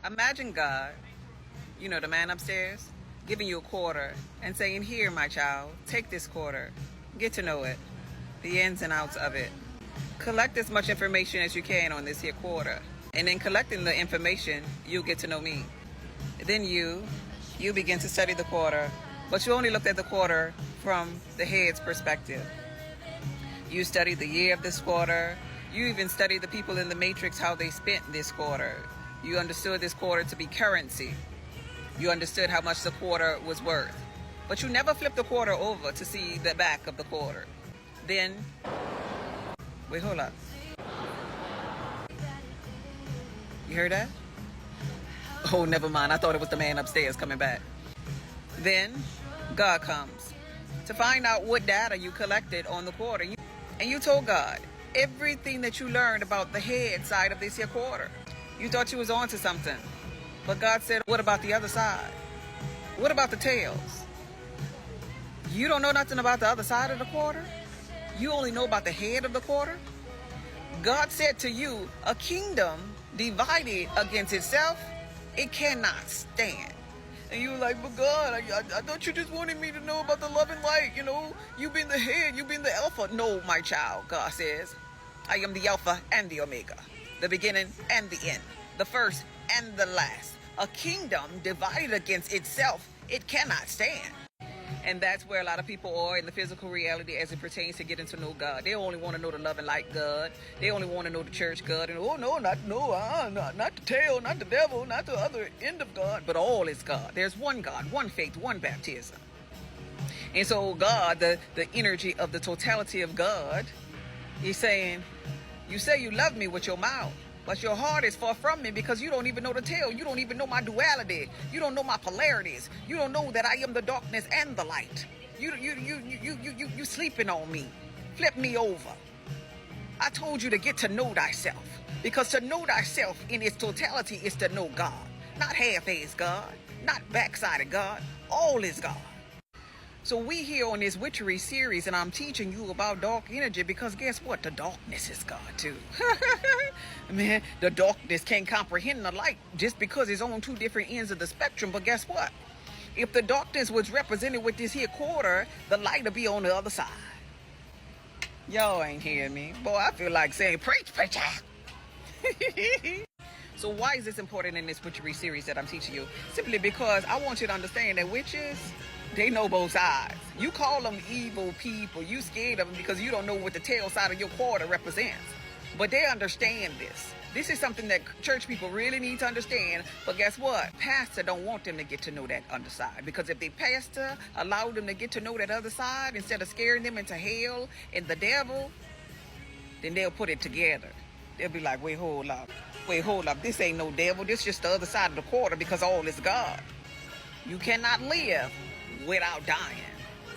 Imagine God, you know, the man upstairs, giving you a quarter and saying, here, my child, take this quarter. Get to know it, the ins and outs of it. Collect as much information as you can on this here quarter. And in collecting the information, you'll get to know me. Then you begin to study the quarter, but you only looked at the quarter from the head's perspective. You study the year of this quarter. You even study the people in the matrix, how they spent this quarter. You understood this quarter to be currency. You understood how much the quarter was worth. But you never flipped the quarter over to see the back of the quarter. Then, wait, hold up. You heard that? Oh, never mind. I thought it was the man upstairs coming back. Then, God comes to find out what data you collected on the quarter. And you told God everything that you learned about the head side of this here quarter. You thought you was on to something. But God said, what about the other side? What about the tails? You don't know nothing about the other side of the quarter? You only know about the head of the quarter? God said to you, a kingdom divided against itself, it cannot stand. And you were like, but God, I thought you just wanted me to know about the love and light. You know, you've been the head, you've been the alpha. No, my child, God says, I am the alpha and the omega, the beginning and the end, the first and the last. A kingdom divided against itself, it cannot stand. And that's where a lot of people are in the physical reality as it pertains to getting to know God. They only want to know the love and light God. They only want to know the church God. And not the tail, not the devil, not the other end of God, but all is God. There's one God, one faith, one baptism. And so God, the energy of the totality of God, is saying, you say you love me with your mouth, but your heart is far from me because you don't even know the tail. You don't even know my duality. You don't know my polarities. You don't know that I am the darkness and the light. You sleeping on me. Flip me over. I told you to get to know thyself, because to know thyself in its totality is to know God. Not half-assed God, not backsided God. All is God. So we here on this witchery series, and I'm teaching you about dark energy because guess what? The darkness is God too. Man, the darkness can't comprehend the light just because it's on two different ends of the spectrum. But guess what? If the darkness was represented with this here quarter, the light will be on the other side. Y'all ain't hearing me. Boy, I feel like saying, preach, preacher. So why is this important in this witchery series that I'm teaching you? Simply because I want you to understand that witches, they know both sides. You call them evil people. You scared of them because you don't know what the tail side of your quarter represents. But they understand this. This is something that church people really need to understand. But guess what? Pastor don't want them to get to know that underside. Because if the pastor allowed them to get to know that other side instead of scaring them into hell and the devil, then they'll put it together. They'll be like, wait, hold up. This ain't no devil. This just the other side of the quarter because all is God. You cannot live without dying.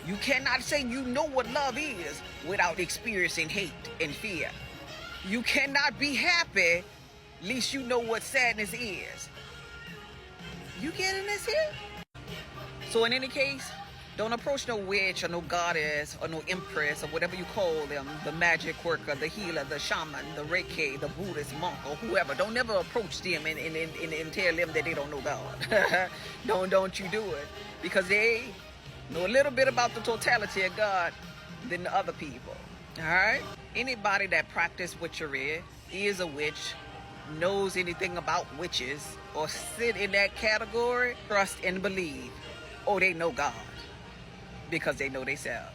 You cannot say you know what love is without experiencing hate and fear. You cannot be happy least you know what sadness is. You getting this here? So in any case, don't approach no witch or no goddess or no empress or whatever you call them, the magic worker, the healer, the shaman, the Reiki, the Buddhist monk, or whoever. Don't never approach them and tell them that they don't know God. Don't you do it. Because they know a little bit about the totality of God than the other people. All right? Anybody that practices witchery is a witch, knows anything about witches, or sit in that category, trust and believe, oh, they know God because they know themselves.